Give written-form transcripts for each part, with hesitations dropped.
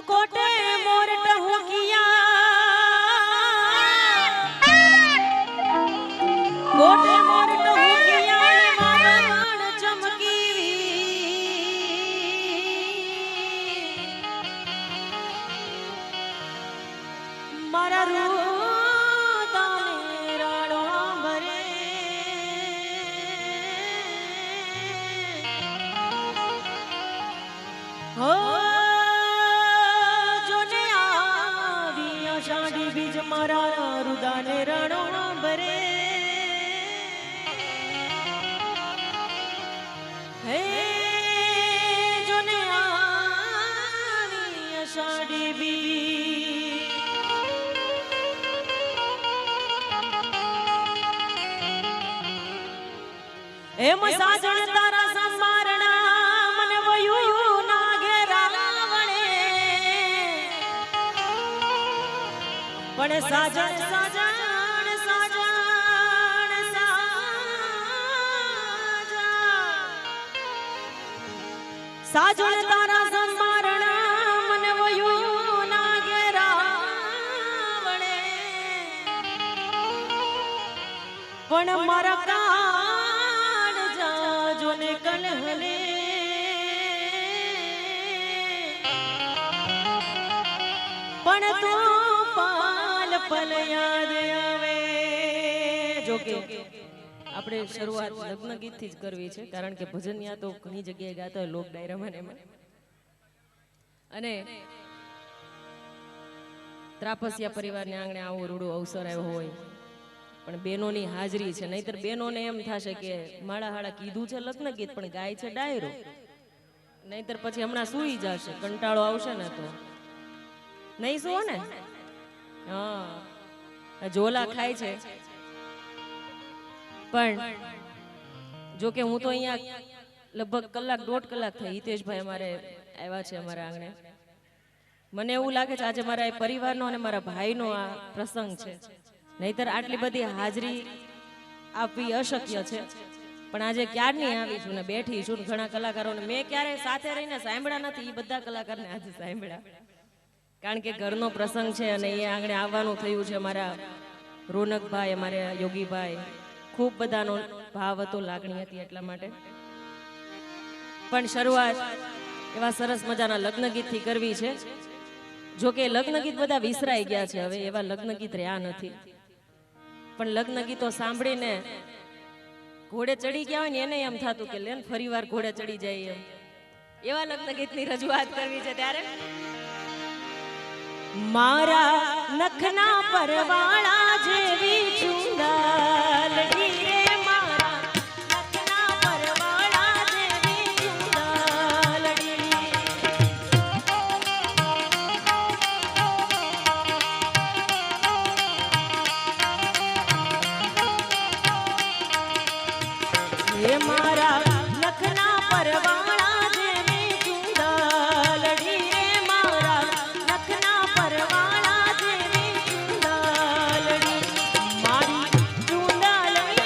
कोटे मोरट हो किया कोटे मोरट हो किया मारा नान चमकी मारा रूदा राणो भरे हो बीज मारा रुदाने रणो भरे हे जोने आनी अषाढ़ी बी एम साजन तारा संवारणा मन वयू नागे रावणे पण साजन साजन साजन साजन तारा संवारणा मन वयू नागे रावणे पण मारा कान जाजो ने कलहले पण तू पल याद आवे जो के આપણે શરૂઆત લગ્ન ગીતથી જ કરવી છે કારણ કે ભજનિયા તો ઘણી જગ્યાએ ગાતા હોય લોક ડાયરામાં ને એમાં અને ત્રાપસિયા પરિવારને આંગણે આવો રૂડો અવસર આવ્યો હોય પણ બેનોની હાજરી છે નહીતર બેનોને એમ થશે કે માળા હાળા કીધું છે લગ્ન ગીત પણ ગાય છે ડાયરો નહીતર પછી હમણાં સૂઈ જશે કંટાળો આવશે ને તો નહીં સુવો ને હા જોલા ખાય છે પણ જો કે હું તો અહીંયા લગભગ કલાક દોઢ કલાક થઈ હિતેશભાઈ અમારે આવ્યા છે અમારા આંગણે મને એવું લાગે છે આજે મારા પરિવારનો અને મારા ભાઈનો આ પ્રસંગ છે નહીતર આટલી બધી હાજરી આપવી અશક્ય છે પણ આજે ક્યારની આવી છું ને બેઠી છું ઘણા કલાકારોને મેં ક્યારેય સાથે રહીને સાંભળ્યા નથી એ બધા કલાકારને આજે સાંભળ્યા કારણ કે ઘરનો પ્રસંગ છે અને એ આંગણે આવવાનું થયું છે મારા રોનકભાઈ અમારા યોગીભાઈ ખૂબ બધાનો ભાવ હતો લાગણી હતી એટલા માટે પણ શરૂઆત એવા સરસ મજાના લગ્ન ગીતથી કરવી છે જો કે લગ્ન ગીત બધા વિસરાઈ ગયા છે હવે એવા લગ્ન ગીત રહ્યા નથી પણ લગ્ન ગીતો સાંભળીને ઘોડે ચડી ગયા હોય ને એને એમ થતું કે લેન ફરીવાર ઘોડે ચડી જાય એમ એવા લગ્ન ગીતની રજૂઆત કરવી છે ત્યારે મારા નખના પરવાળા જેવી ચુંદલડી રે મારા નખના પરવાળા જેવી ચુંદલડી એ મારા નખના પરવાળા જેવી ચુંદલડી રે મારા નખના પરવાળા જેવી ચુંદલડી મારી ચુંદલડી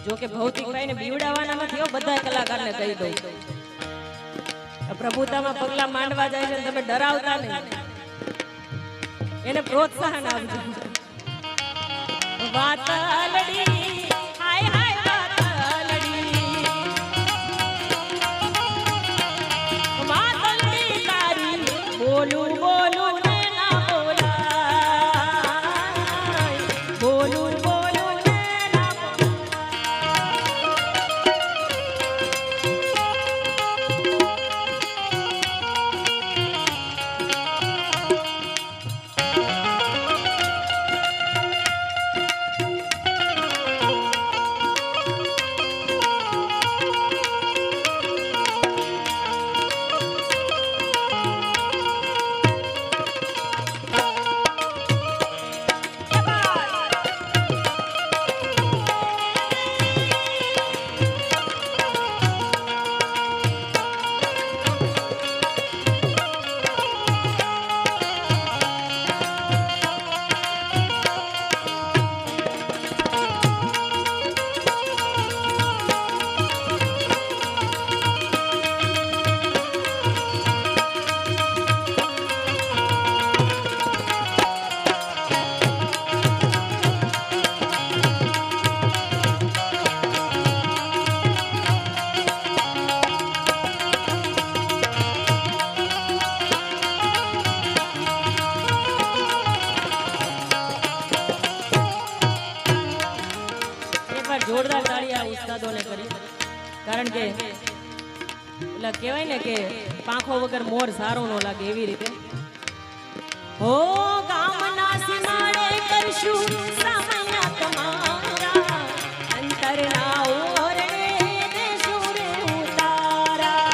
જો કે ભૌતિકભાઈને બીવડાવવાના નથી હો, બધા કલાકારને કહી દઉં. પ્રભુતામાં પગલા માંડવા જાય છે, તમે ડરાવતા નહીં, એને પ્રોત્સાહન આપજો. વાતલડી હાય હાય વાતલડી, વાતલડી તારી બોલું બોલું ને ના બોલાય, બોલું બોલું ને ના જોરદાર તાળી આ ઉસ્તાદોને કરી. કારણ કે એટલે કહેવાય ને કે પાંખો વગર મોર સારો ન લાગે, એવી રીતે. હો ગામના સીમાડે કરશું સામૈયા તમારા, અંતરના ઓરે દેશું રે ઉતારા.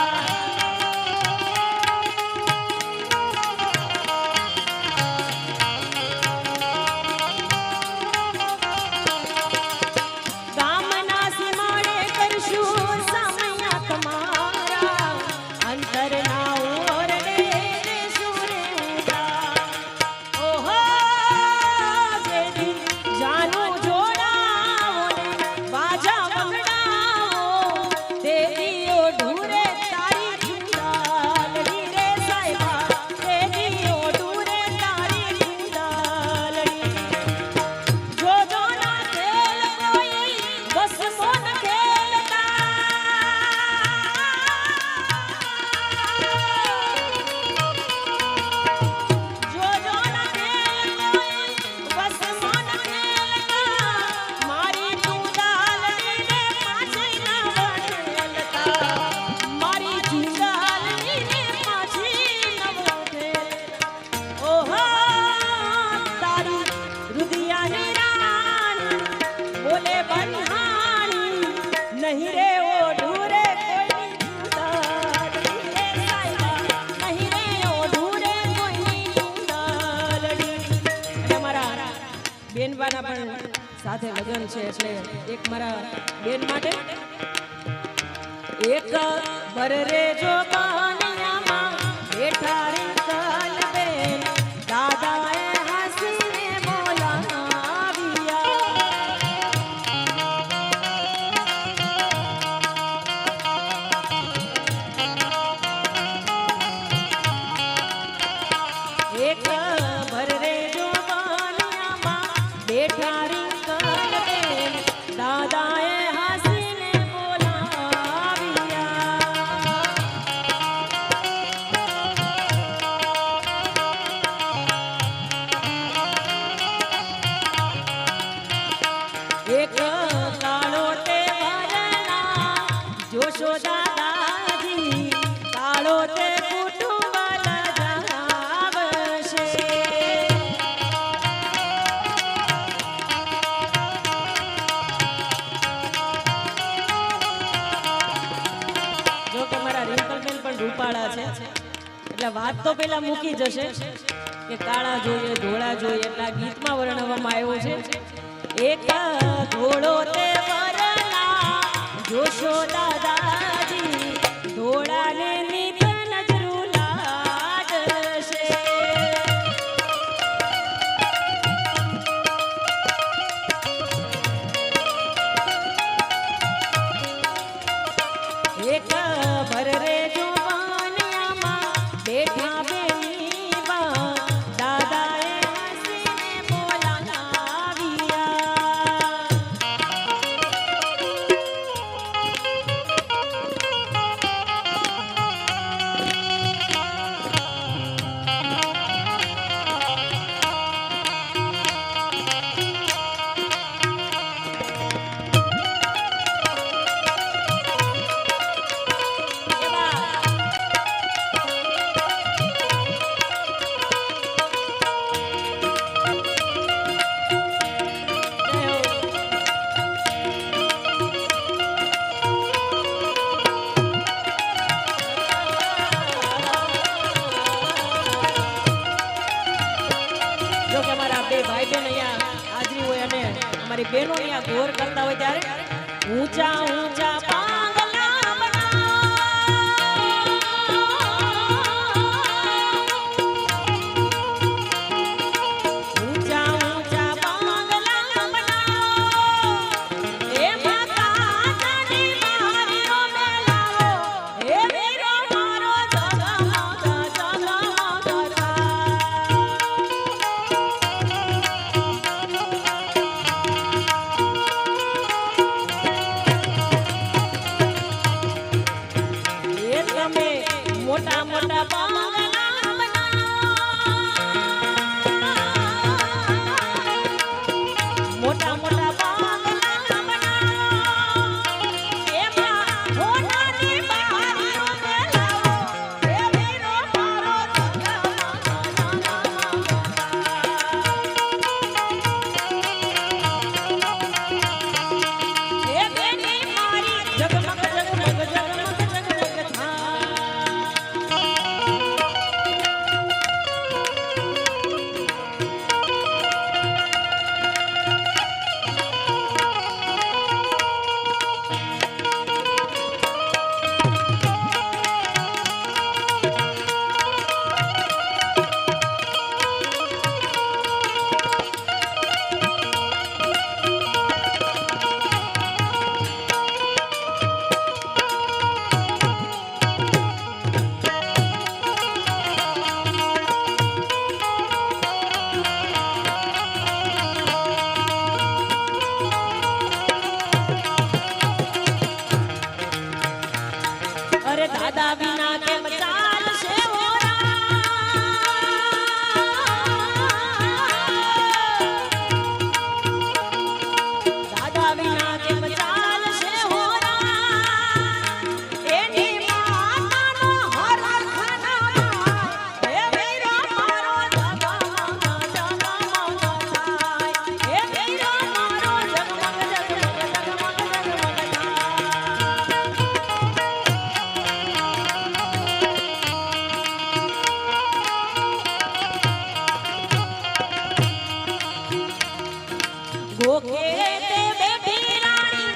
ગામના સીમાડે કરશું સામૈયા તમારા, અંતરના ઓરે દેશું રે ઉતારા. ઓહો જેથી જાનું જોડાવો ને બાજા વગડાવો, દેવીઓ ઢૂરે તારી ચુંડાલડી રે સાહેબા, દેવીઓ ઢૂરે તારી ચુંડાલડી. જો જો ના ખેલ કોઈ બસ મોન ખેલતા, જો જો ના ખેલ કોઈ બસ મોન ખેલતા, મારી ચુંડાલડીને પાછી ના વળેલતા, મારી ચુંડાલડીને પાછી ન વળેલતા. ઓહો તારી રુદિયાની રાણી બોલે બંધાણી, નહીં રે ઓઢું રે કોઈની ચુંડાલડી રે સાહેબા, નહીં રે ઓઢું રે કોઈની ચુંડાલડી. અને મારા બેનબાના પણ સાથે લગ્ન છે, એટલે એક મારા બેન માટે એક ભર રે જો બાનિયામાં બેઠા રે કલ બેન, દાદાએ હસીને બોલાવ્યા. એક ભર રે જો બાનિયામાં બેઠા રે કલ બેન, દાદાએ હસીને બોલાવ્યા. એક કાળો તે ભરના જોશો દાદાજી, કાળો તે કુટુંબ લજાવશે. જો કે મારા રિંકલબેન પણ રૂપાળા છે, એટલે વાત તો પેલા મૂકી જશે કે કાળા જોઈએ ધોળા જોઈએ, એટલે આ ગીતમાં વર્ણવવામાં આવ્યો છે. એક ઘોડો તે વરના જોશો દાદાજી, ધોળાને નીત નજરું લાગશે. ऊंचा ऊंचा बांगला बनाओ, ऊंचा ऊंचा बांगला बनाओ, ए माता जानी मारियो मेलाओ, ए वीरो मारो जगमगा जगमगा। मोटा मोटा बांगला बनाओ, मोटा मोटा बांगला बनाओ, एમાં હોનાની બહારીઓ મેલાવો, એ વીરો મારો જગમગ, એ બેટી મારી જગમગ જગમગ જગમગ જગમગ થાય। अरे दादा बिना केम चालशे होरा, दादा बिना केम चालशे होरा, एनी मातानो हर खाना ए वीरो मारो जगमग जगमग थाय, ए वीरो मारो जगमग जगमग जगमग जगमग थाय। गोके ते बेटी रानी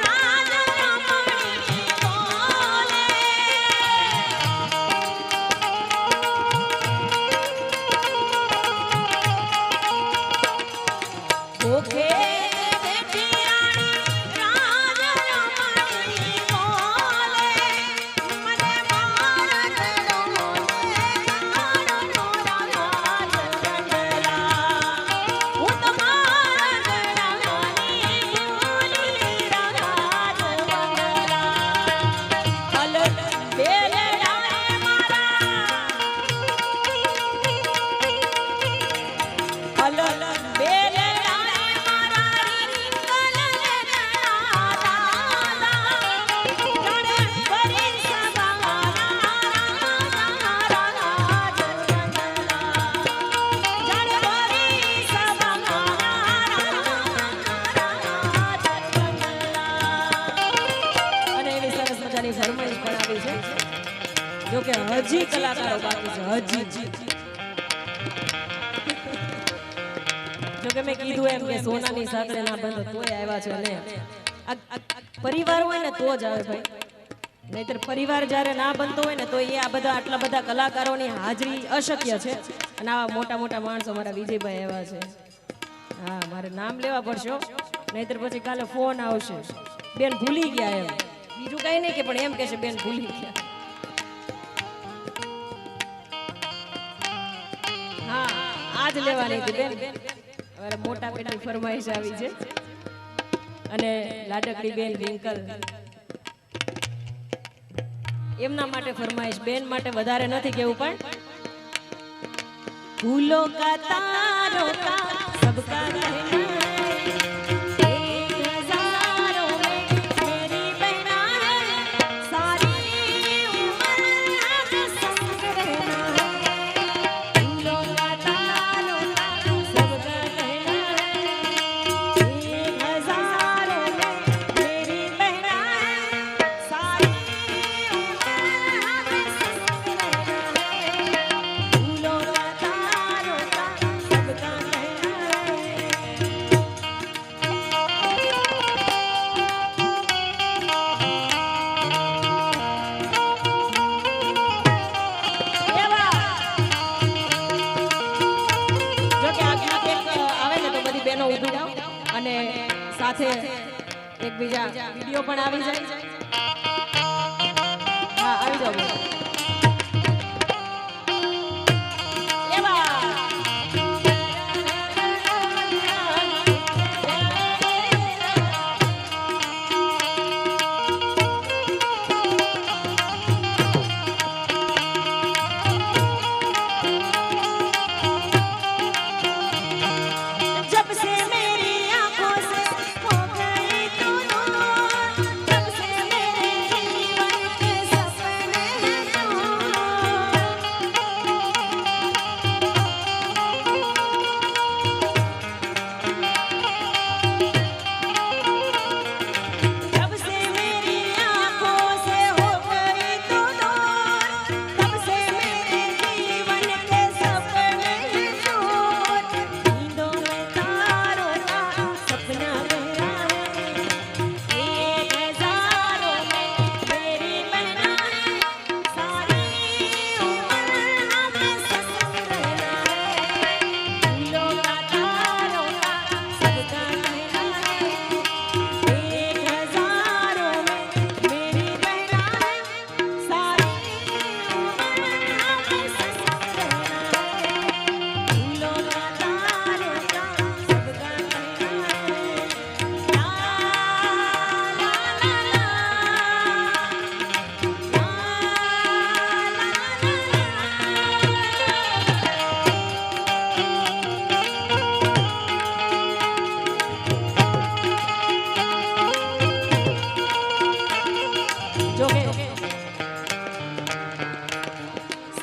राज रमणी बोले, गोके ते बेटी रानी राज रमणी बोले, मने मारत डोले मारो नोरा राज कंडला, હું તમારા ગળાની બોલી રાજ બંગલા, અલ બેલડાએ મારા, અલ બેલડાએ મારા રીંગલ લેના દાદા, જાણે ફરી સવારા રાજ બંગલા, જાણે ફરી સવારા રાજ બંગલા। અને એવી સરસ મજાની ફરમાઈશ પણ આવી છે, જો કે હજી કલાકારો બાકી છે, હજી જો કે મેં કીધું એમ કે સોનાની સાંકળે ના બંધ તોય આવ્યા છે, અને પરિવાર હોય ને તો જ આવે ભાઈ, નહીતર પરિવાર જ્યારે ના બનતો હોય ને તો એ આ બધા આટલા બધા કલાકારોની હાજરી અશક્ય છે। અને આવા મોટા મોટા માણસો મારા વિજયભાઈ એવા છે, હા મારે નામ લેવા પડશે, નહીતર પછી કાલે ફોન આવશે બેન ભૂલી ગયા એમ, બીજું કઈ નહીં કે પણ એમ કહેશે બેન ભૂલી ગયા। હા આજ લેવાની હતી બેન, અમારા મોટા બેનની ફરમાઈશ આવી છે, અને લાડકડી બેન વિંકલ એમના માટે ફરમાઈશ, બેન માટે વધારે નથી કેવું, પણ ભૂલો કા તારો કા સબકા રહેના સાથે એક બીજા વિડિયો પણ આવી જાય. હા આવી જાઓ.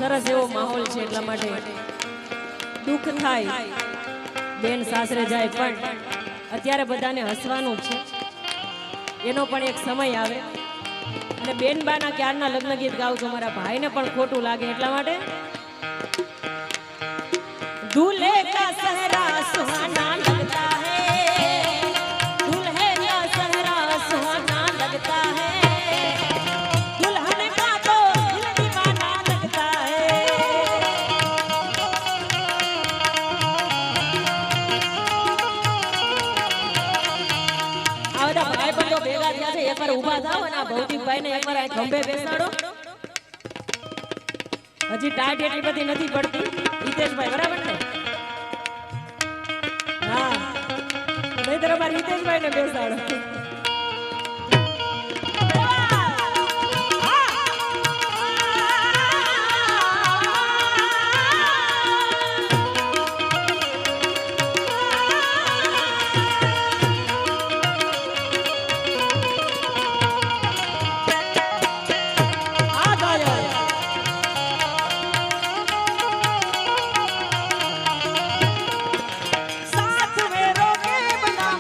સરસ એવો માહોલ છે એટલા માટે દુઃખ થાય બેન સાસરે જાય, પણ અત્યારે બધાને હસવાનું છે. એનો પણ એક સમય આવે અને બેન બાના ક્યારના લગ્ન ગીત ગાઉં છું, મારા ભાઈને પણ ખોટું લાગે એટલા માટે. દૂલ્હે કા સહરા સુહાના લગતા હૈ, દૂલ્હે કા સહરા સુહાના લગતા હૈ, એકવાર ઊભા થાઓ અને આ ભૌતિકભાઈને એકવાર આ ખંભે બેસાડો. હજી ટાઈટ એટલી બધી નથી પડતી હિતેશભાઈ, બરાબર ને? હા નહીતર અમારા હિતેશભાઈને બેસાડો. साथ में रोके बंधन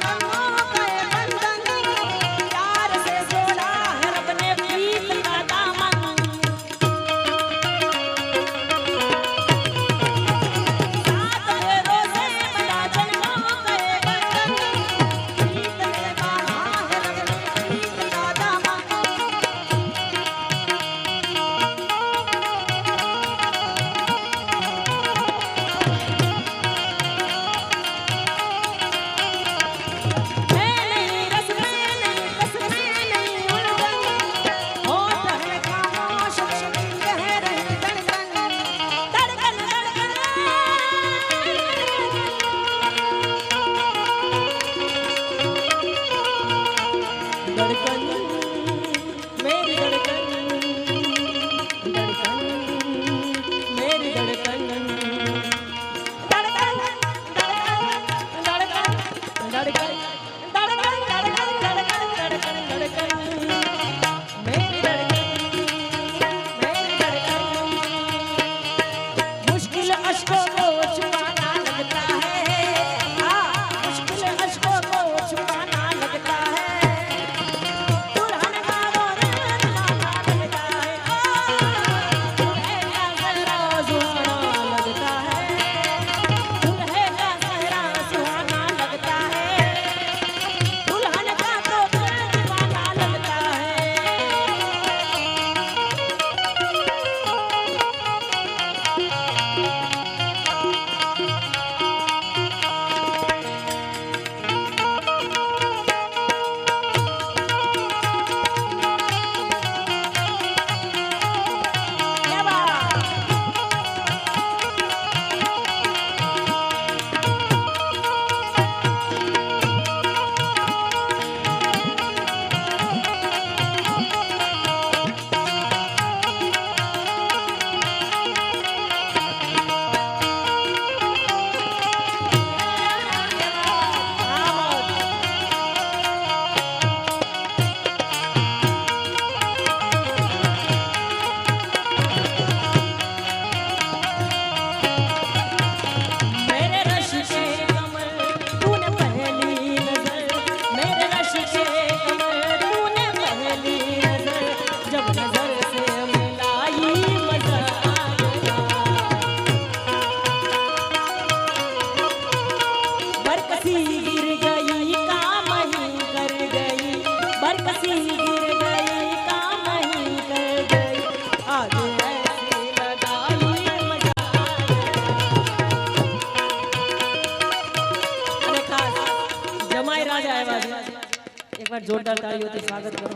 એકવાર જોરદાર તાળીઓથી સ્વાગત કરો.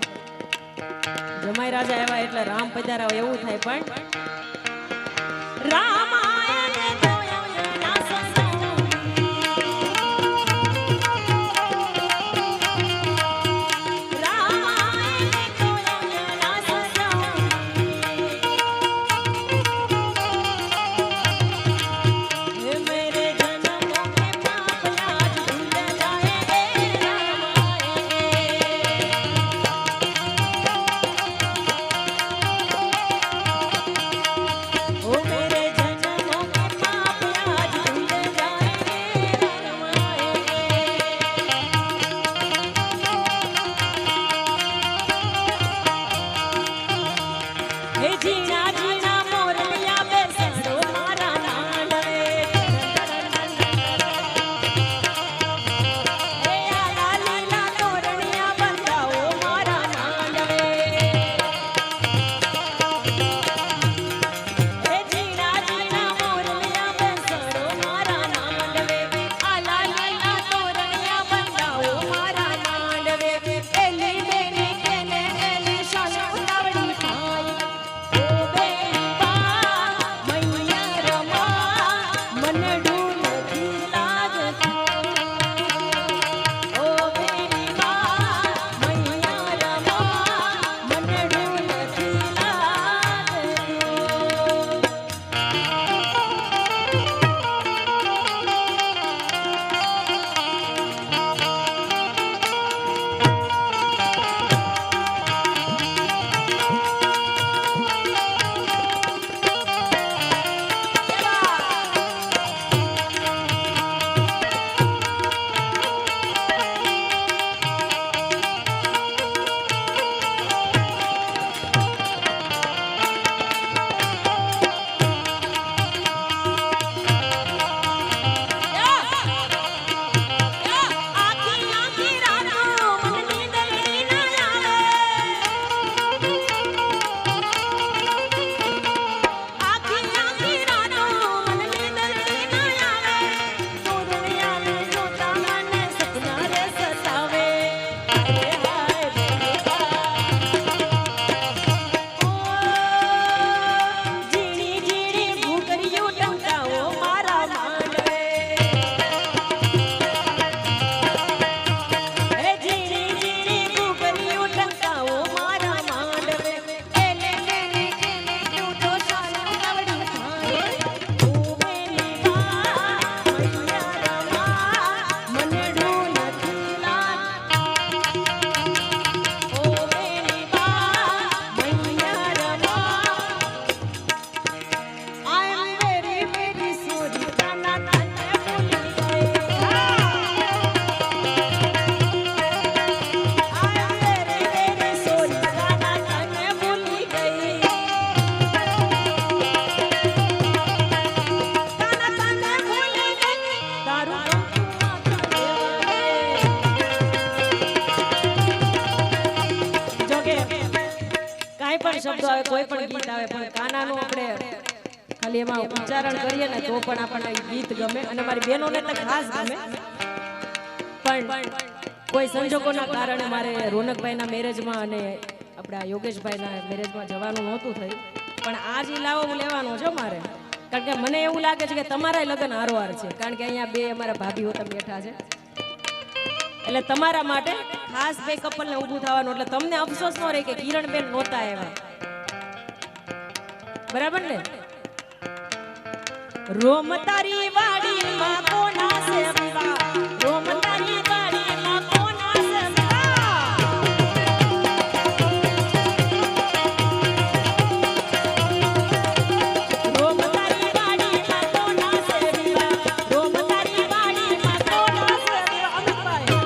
જમાઈ રાજા આવ્યા એટલે રામ પધારા એવું થાય, પણ રામ શબ્દો આવે, કોઈ પણ ગીત આવે, પણ કાનાનું આપણે ખાલી એમાં ઉચ્ચારણ કરીએ ને તો પણ આપણને ગીત ગમે, અને મારી બહેનોને તો ખાસ ગમે. પણ કોઈ સંજોગોના કારણે મારે રોનકભાઈના મેરેજમાં અને આપણા યોગેશભાઈના મેરેજમાં જવાનું નહોતું થયું, પણ આ જ લાવો લેવાનો છે મારે. કારણ કે મને એવું લાગે છે કે તમારા લગ્ન હારોહાર છે, કારણ કે અહીંયા બે અમારા ભાભીઓ તમે બેઠા છે, એટલે તમારા માટે ખાસ બે કપલને ઊભું થવાનું, એટલે તમને અફસોસ ન રહે કે કિરણબેન નહોતા આવ્યા. બરાબર ને? રોમ તારી વાડીમાં કોના છે વિવાહ, રોમ તારી વાડીમાં કોના છે વિવાહ, રોમ તારી વાડીમાં કોના છે વિવાહ, રોમ તારી વાડીમાં કોના છે વિવાહ. અમિતભાઈ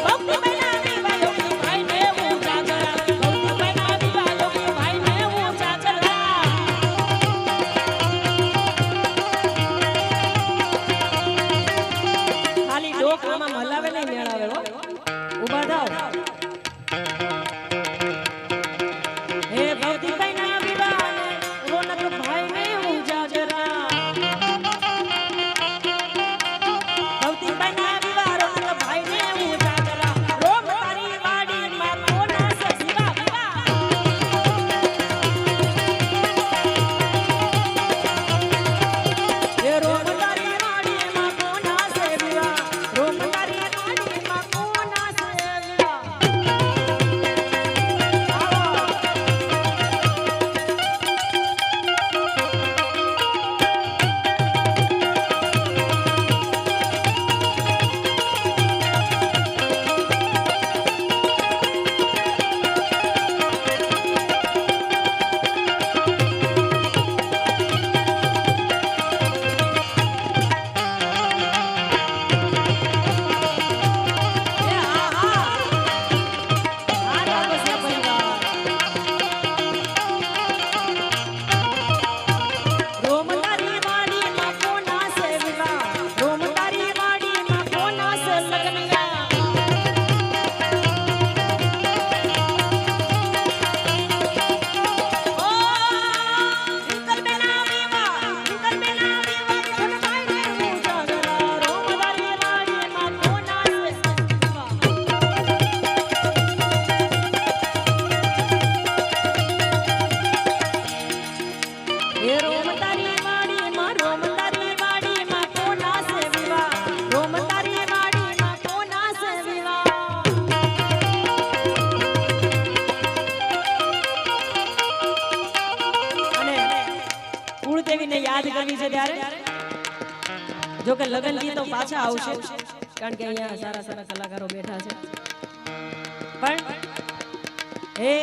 બપ્પુ બેલા કુળદેવીને યાદ કરવી છે ત્યારે જો કે લગ્ન ગીતો પાછા આવશે કારણ કે અહીંયા સારા સારા કલાકારો બેઠા છે પણ હે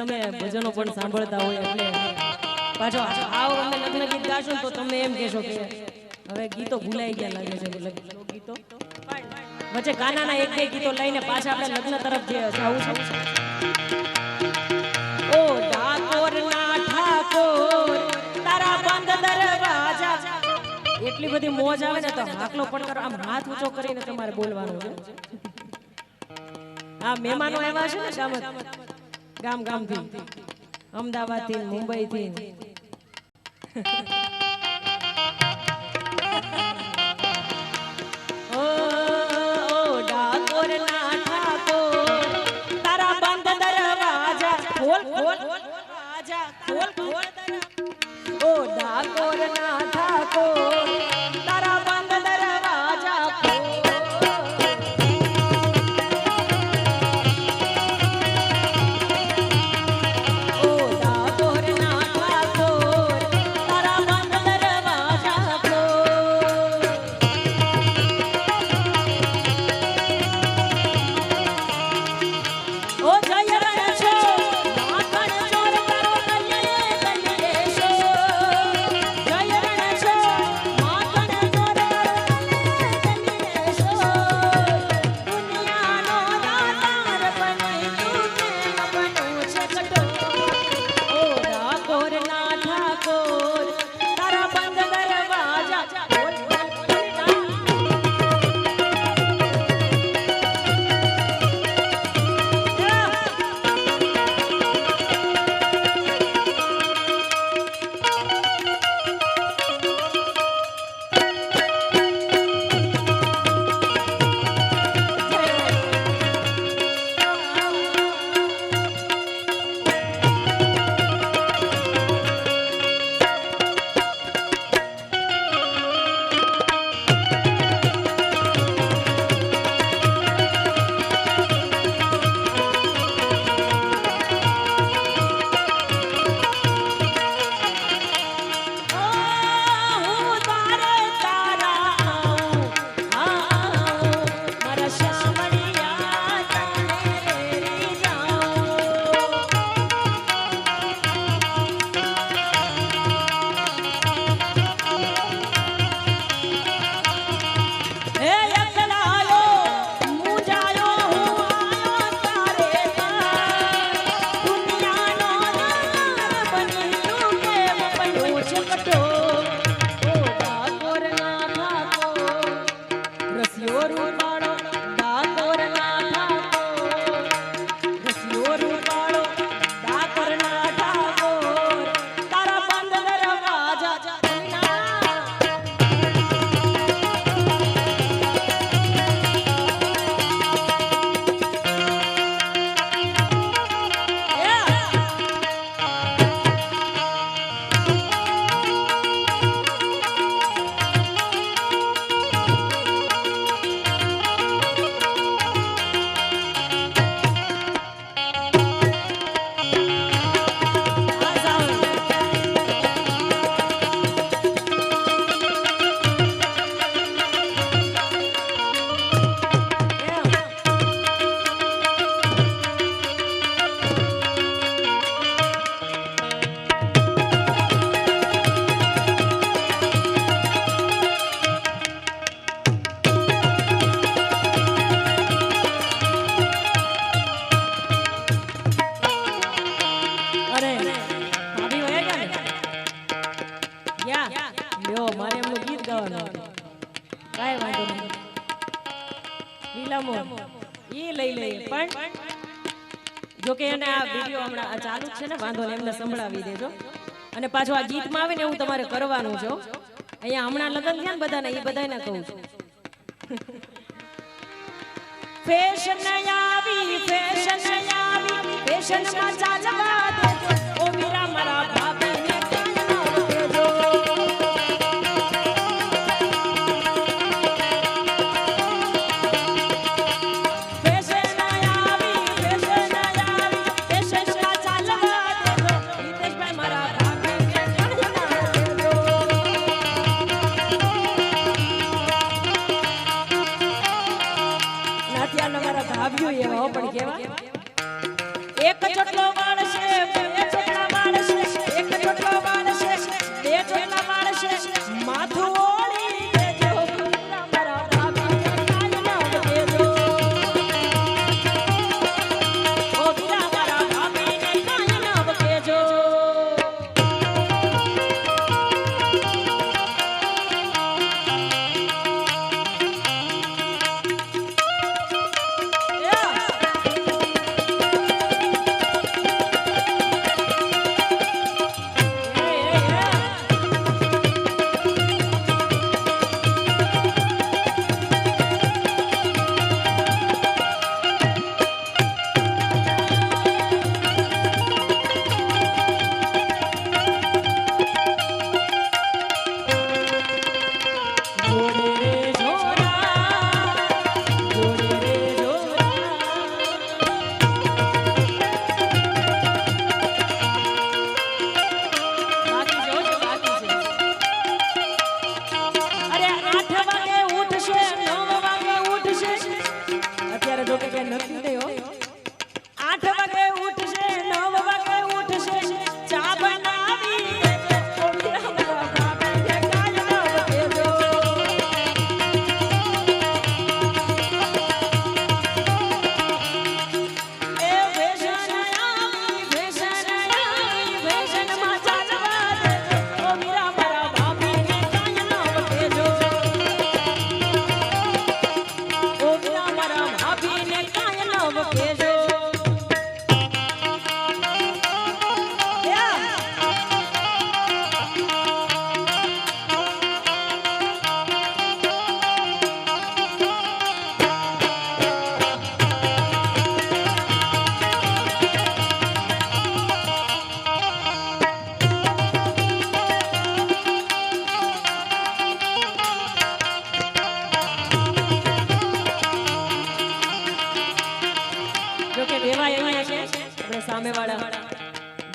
તમે ભજનો પણ સાંભળતા હોય એટલે પાછો આવો અમે લગ્ન ગીત ગાશું તો તમે એમ કહેશો કે હવે ગીતો ભૂલાઈ ગયા લાગે છે ગીતો વચ્ચે ગાનાના એક બે ગીતો લઈને પાછા આપણે લગ્ન તરફ જવું છે ઓ ઠાકોર ના ઠાકોર તારા બંધ દરવાજા એટલી બધી મોજ આવે ને તો હાકલો પણ કરો આમ હાથ ઊંચો કરીને તમારે બોલવાનું છે આ મહેમાનો આવ્યા છે ને ગામ ગામથી અમદાવાદ થી મુંબઈ થી ઓ ઠાકોર ના ઠાકોર ઇલામો ઈ લઈ લઈએ પણ જો કે એને આ વિડિયો હમણાં આ ચાલુ છે ને વાંધો ને એમને સંભળાવી દેજો અને પાછો આ ગીતમાં આવીને એવું તમારે કરવાનું છે અહીંયા હમણાં લગન થયા ને બધાને ઈ બધાને કહું છું ફેશન આવી ફેશન માં ચાલવા દેજો ઓ મીરા મારા ભાભીને એક ચોટલો વાળ છે બે ચોટલા વાળ છે એક ચોટલો વાળ છે બે ચોટલા વાળ છે માથું ઓળી દેજો મારા ભાભીને કાય નામ દેજો ઓ વીરા મારા ભાભીને કાય નામ દેજો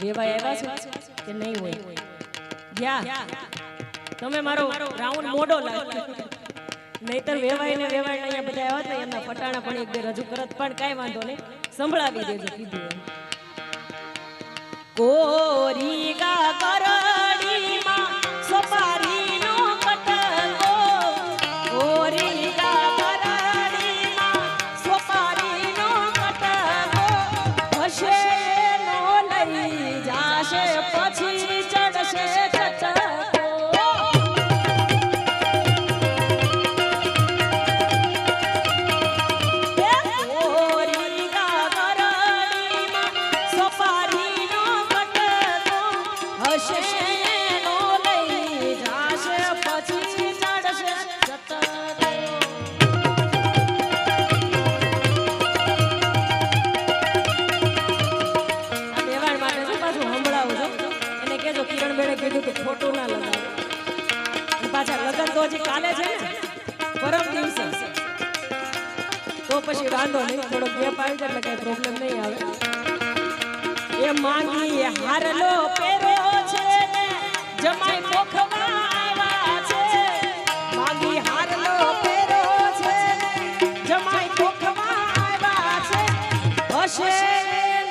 વેવાય આવ્યા છે કે નહીં હોય ગયા તમે મારો રાઉન્ડ મોડો લાગ્યો નહીતર વેવાય ને અહીંયા બધા આવ્યા હતા એમના પટાણા પણ એક બે રજૂ કરત પણ કાંઈ વાંધો નહીં સંભળાવી દેજો કીધું કોરી ગા કરડીમાં સોપારીનો કટકો કોરી ગા કરડીમાં સોપારીનો કટકો હશે પછી ચડશે ખોટું ના લગાવે પાછા લગન તો હજી કાલે છે ને પરમ દિવસે તો પછી વાંધો નહીં થોડો ગેપ આવી જાય એટલે કઈ પ્રોબ્લેમ નહીં આવે એ માંગી હારલો પહેરો છે ને જમાઈ પોખવા આવ્યા છે માંગી હારલો પહેરો છે જમાઈ પોખવા આવ્યા છે હશે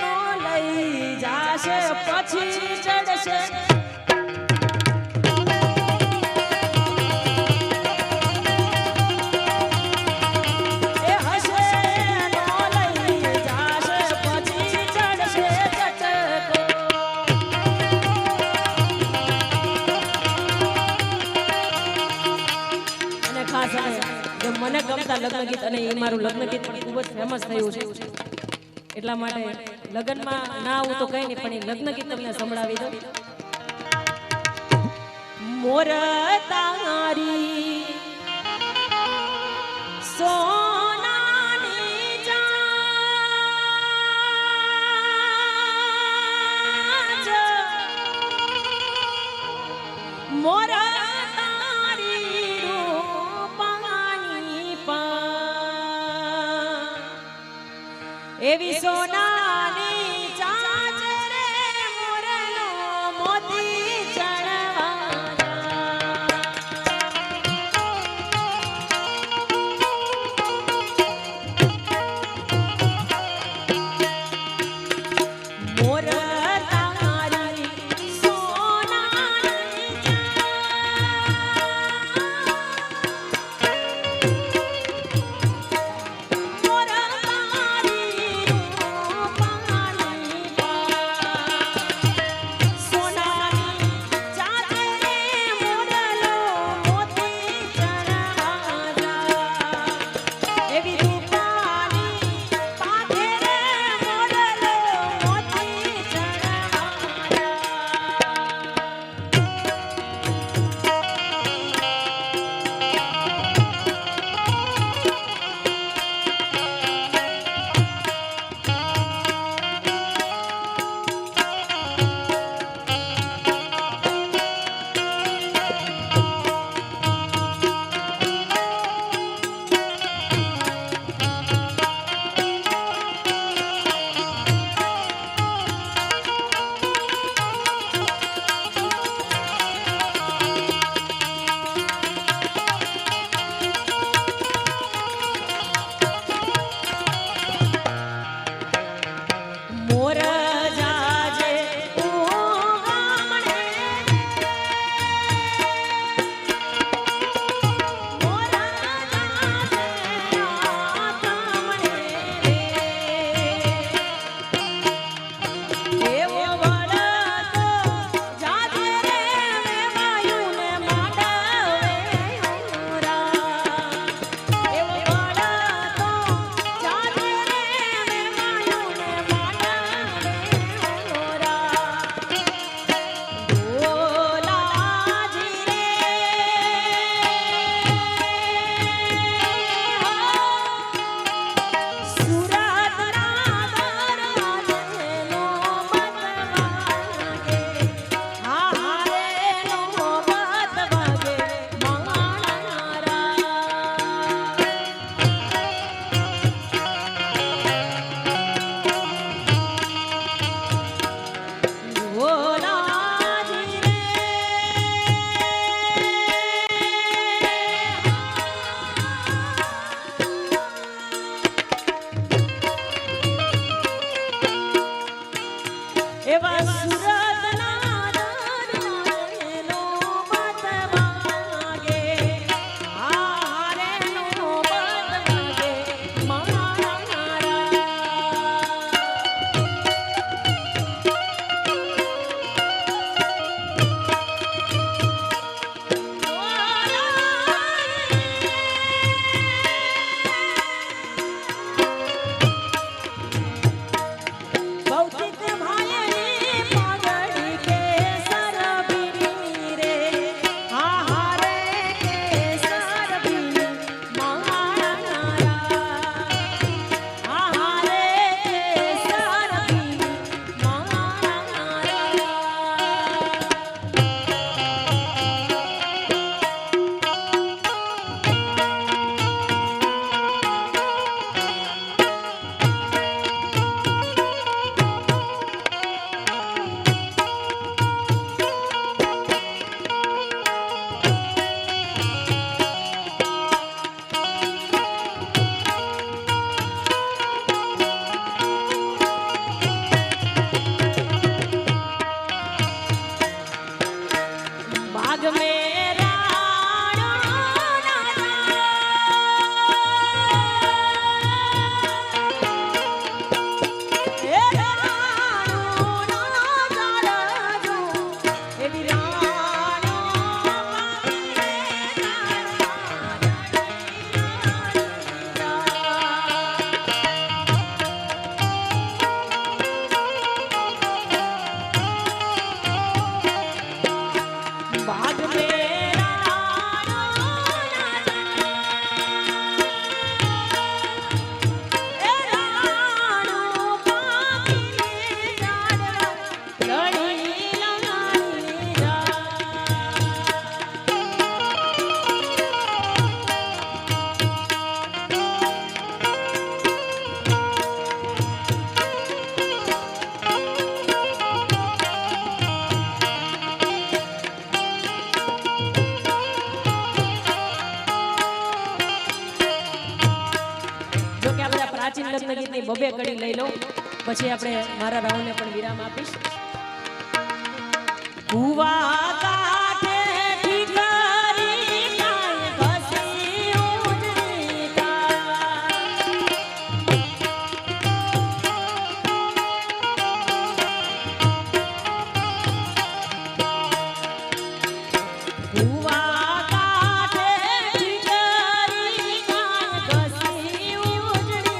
નો લઈ જાશે પછી ચડશે મને ગમતા લગ્ન ગીત અને એ મારું લગ્ન ગીત પણ ખૂબ જ ફેમસ થયું છે એટલા માટે લગ્નમાં ના આવું તો કંઈ નહીં પણ એ લગ્ન ગીત તમને સંભળાવી દો મોર તારી સોનાની જાજ મોર તારી રૂપાની પા એવી સોનાની ચાચ રે મોરનો મોતી જો કે આપણે પ્રાચીન લગ્ન ગીતની બબે કડી લઈ લો, પછી આપણે મારા રાવને પણ વિરામ આપીશ. કુવા કાંઠે ઠીકરી કાંઈ ઘસી ઉજળી કુવા કાંઠે ઠીકરી કાંઈ ઘસી ઉજળી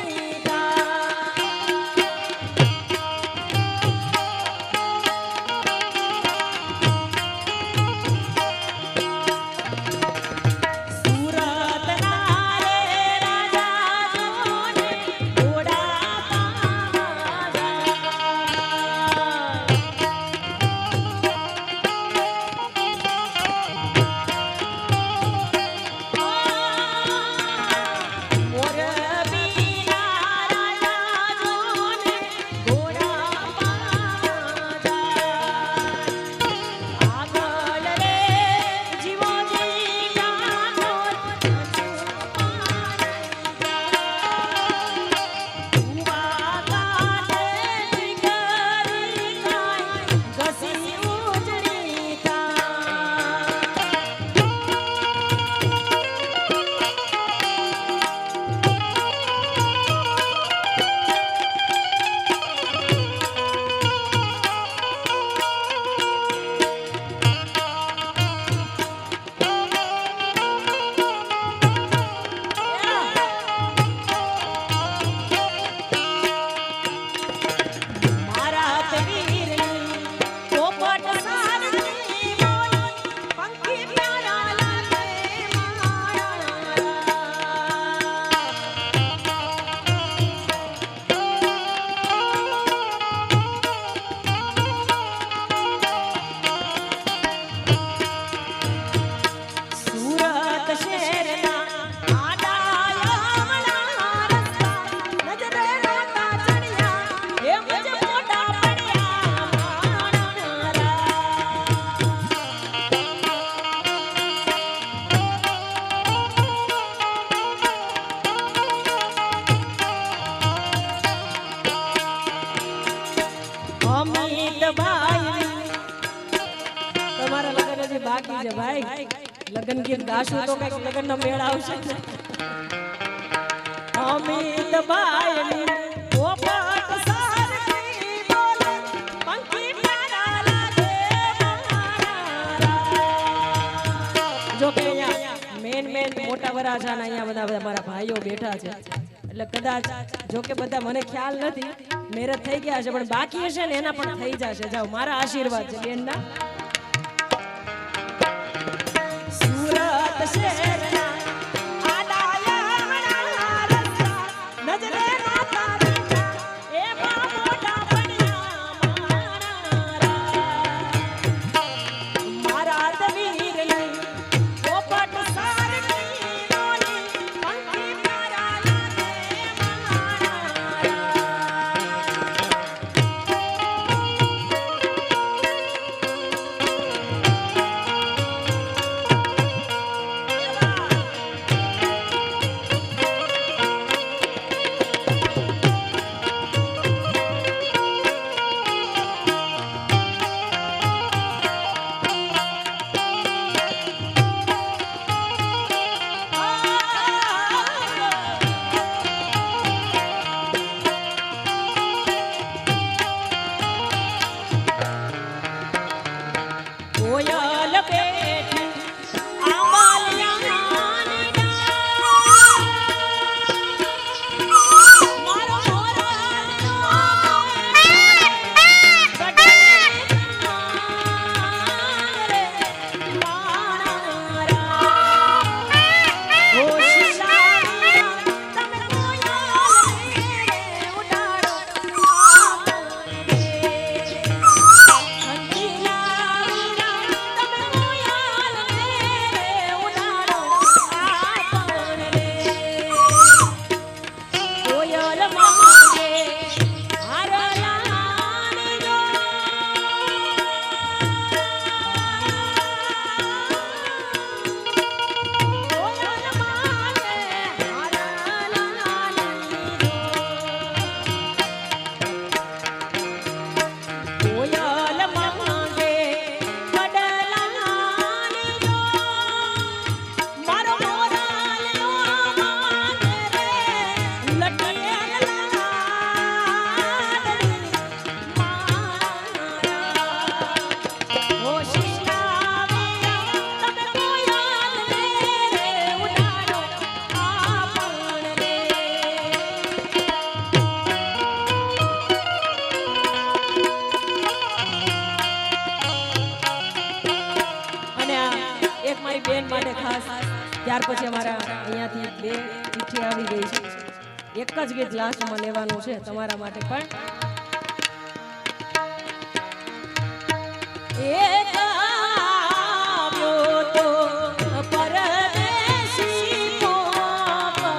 બાકી છે ભાઈ. લગન ગીત ગાશું તો કઈક લગન નો મેળ આવશે. અમિત ભાઈ પોપટ સારથી બોલે પંખી પ્યારા લાગે મારા. જો કે અહીંયા મેન મોટા વરાછા ના અહીંયા બધા મારા ભાઈઓ બેઠા છે, એટલે કદાચ જો કે બધા મને ખ્યાલ નથી મેરેજ થઈ ગયા છે, પણ બાકી હશે ને એના પણ થઈ જશે. જાઓ, મારા આશીર્વાદ છે બેનના. સુરત શહેરના આડાયા રસ્તા નજરે નાતા બેઠા એ મોટા પડ્યા મારા દવીરની પોપટ સારથી બોલી પંખી પ્યારા લાગે મારા. ત્યાર પછી અમારા અહીંયાથી બે ચિઠ્ઠી આવી ગઈ છે. એક જ ગીત લાસ્ટમાં લેવાનું છે તમારા માટે પણ. એક આવ્યો તો પરદેશી પોપટો,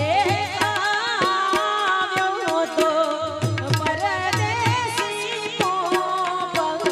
એક આવ્યો તો પરદેશી પોપટો.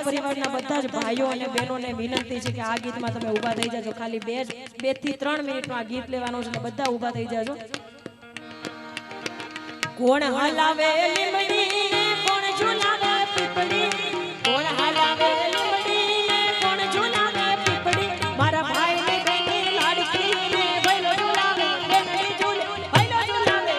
પરિવારના બધા જ ભાઈઓ અને બહેનોને વિનંતી છે કે આ ગીતમાં તમે ઊભા થઈ જાજો. ખાલી 2 થી 3 મિનિટનું આ ગીત લેવાનું છે, બધા ઊભા થઈ જાજો. કોણ હલાવે લીમડી કોણ ઝુલાવે પીપળી, કોણ હલાવે લીમડી કોણ ઝુલાવે પીપળી, મારા ભાઈને બેની લાડકીને ભૈલો ઝુલાવે બેની ઝૂલે ભૈલો ઝુલાવે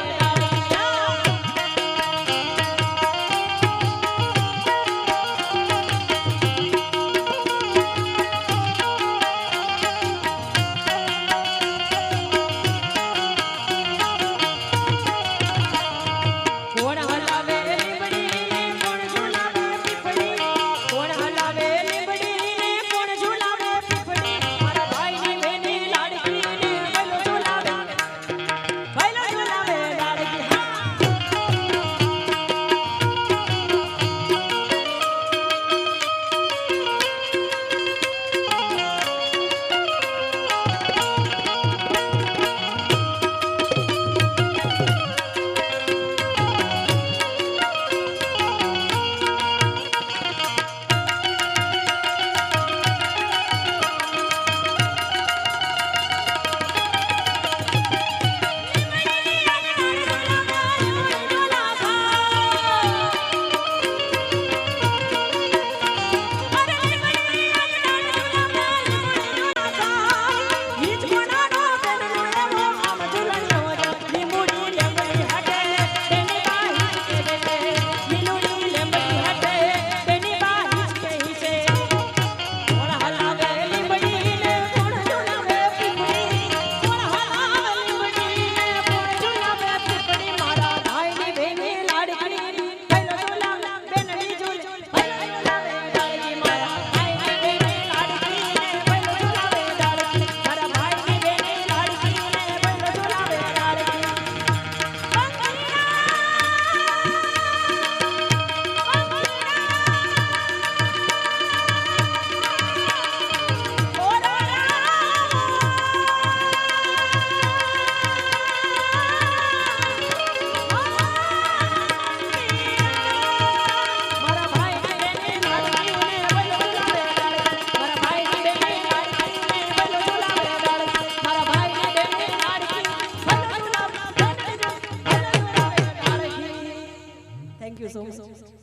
Thank you so much.